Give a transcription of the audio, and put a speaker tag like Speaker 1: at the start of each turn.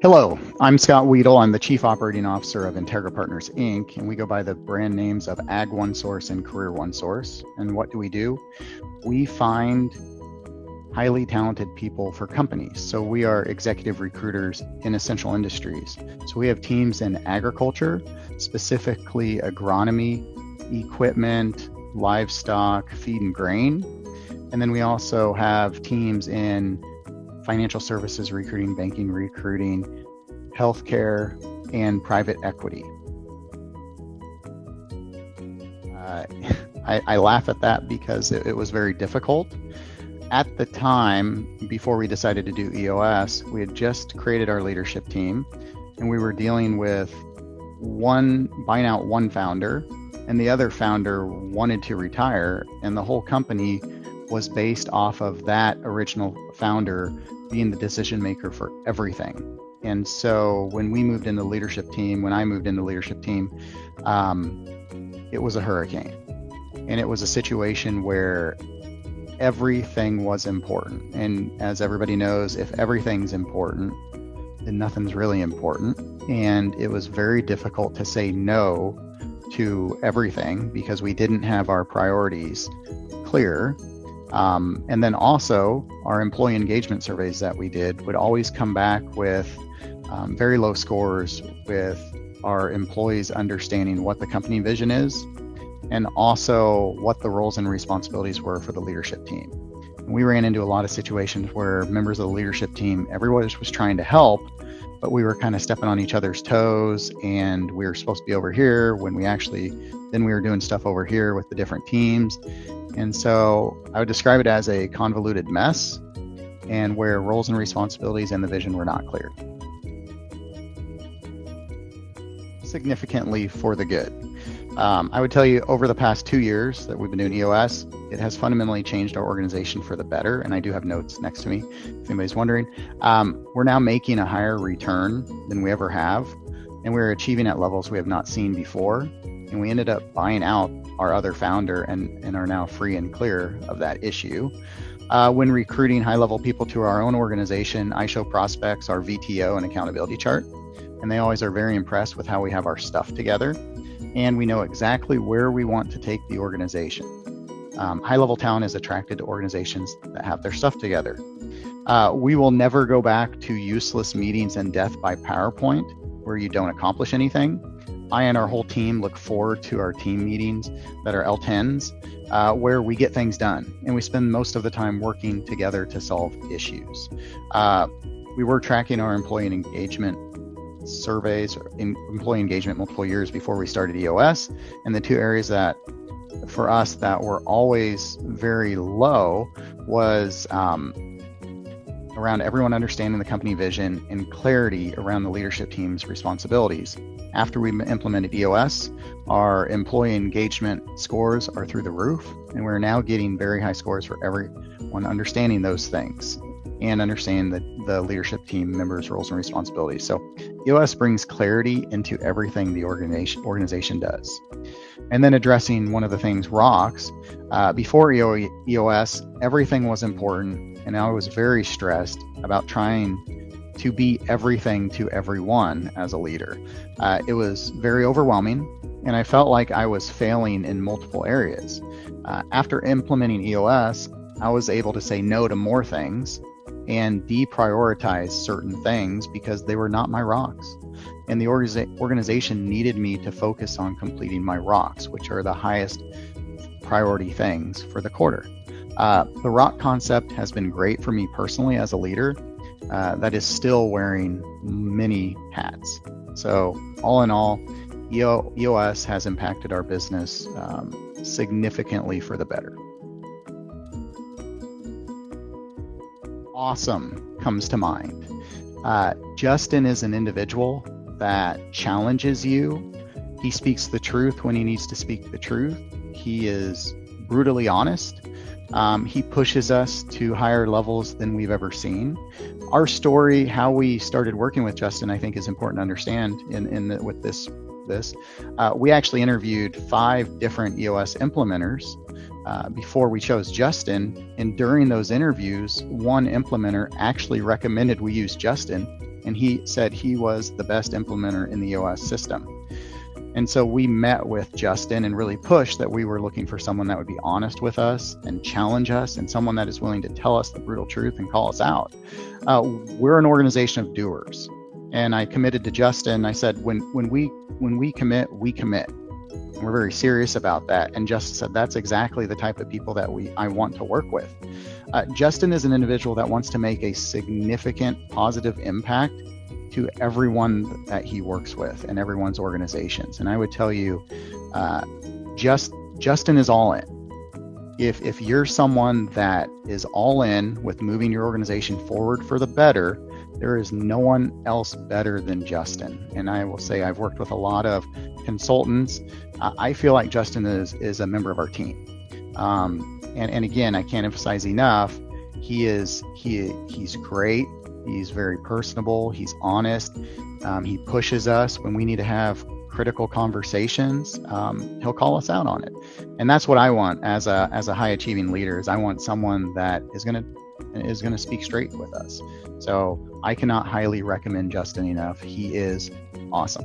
Speaker 1: Hello, I'm Scott Weedle. I'm the Chief Operating Officer of Integra Partners, Inc., and we go by the brand names of Ag One Source and Career One Source. And what do? We find highly talented people for companies. So we are executive recruiters in essential industries. So we have teams in agriculture, specifically agronomy, equipment, livestock, feed and grain. And then we also have teams in financial services recruiting, banking recruiting, healthcare, and private equity. I laugh at that because it was very difficult. At the time, before we decided to do EOS, we had just created our leadership team, and we were dealing with buying out one founder, and the other founder wanted to retire, and the whole company was based off of that original founder being the decision maker for everything. And so when I moved into the leadership team, it was a hurricane. And it was a situation where everything was important. And as everybody knows, if everything's important, then nothing's really important. And it was very difficult to say no to everything because we didn't have our priorities clear. And then also our employee engagement surveys that we did would always come back with very low scores with our employees understanding what the company vision is and also what the roles and responsibilities were for the leadership team. And we ran into a lot of situations where members of the leadership team, everyone was trying to help, but we were kind of stepping on each other's toes, and we were supposed to be over here when we were doing stuff over here with the different teams. And so I would describe it as a convoluted mess, and where roles and responsibilities and the vision were not clear. Significantly for the good. I would tell you over the past 2 years that we've been doing EOS, it has fundamentally changed our organization for the better. And I do have notes next to me, if anybody's wondering. We're now making a higher return than we ever have, and we're achieving at levels we have not seen before. And we ended up buying out our other founder and are now free and clear of that issue. When recruiting high-level people to our own organization, I show prospects our VTO and accountability chart, and they always are very impressed with how we have our stuff together, and we know exactly where we want to take the organization. High-level talent is attracted to organizations that have their stuff together. We will never go back to useless meetings and death by PowerPoint where you don't accomplish anything. I and our whole team look forward to our team meetings that are L10s, where we get things done, and we spend most of the time working together to solve issues. We were tracking our employee engagement surveys, employee engagement multiple years before we started EOS, and the two areas that for us that were always very low was around everyone understanding the company vision and clarity around the leadership team's responsibilities. After we implemented EOS, our employee engagement scores are through the roof, and we're now getting very high scores for everyone understanding those things and understanding the leadership team members' roles and responsibilities. So EOS brings clarity into everything the organization does. And then addressing one of the things, rocks. Before EOS, everything was important, and I was very stressed about trying to be everything to everyone as a leader. It was very overwhelming, and I felt like I was failing in multiple areas. After implementing EOS, I was able to say no to more things and deprioritize certain things because they were not my rocks. And the organization needed me to focus on completing my rocks, which are the highest priority things for the quarter. The rock concept has been great for me personally as a leader that is still wearing many hats. So all in all, EOS has impacted our business significantly for the better. Awesome comes to mind. Justin is an individual that challenges you. He speaks the truth when he needs to speak the truth. He is brutally honest. He pushes us to higher levels than we've ever seen. Our story, how we started working with Justin, I think is important to understand with this. We actually interviewed 5 different EOS implementers before we chose Justin. And during those interviews, one implementer actually recommended we use Justin and he said he was the best implementer in the EOS system. And so we met with Justin and really pushed that we were looking for someone that would be honest with us and challenge us, and someone that is willing to tell us the brutal truth and call us out. We're an organization of doers. And I committed to Justin. I said, when we commit, we commit. And we're very serious about that. And Justin said, that's exactly the type of people that I want to work with. Justin is an individual that wants to make a significant positive impact to everyone that he works with and everyone's organizations. And I would tell you, Justin is all in. If you're someone that is all in with moving your organization forward for the better, there is no one else better than Justin. And I will say I've worked with a lot of consultants. I feel like Justin is a member of our team. And again, I can't emphasize enough, he's great. He's very personable. He's honest. He pushes us when we need to have critical conversations. He'll call us out on it. And that's what I want as a high achieving leader. Is I want someone that is going to speak straight with us. So I cannot highly recommend Justin enough. He is awesome.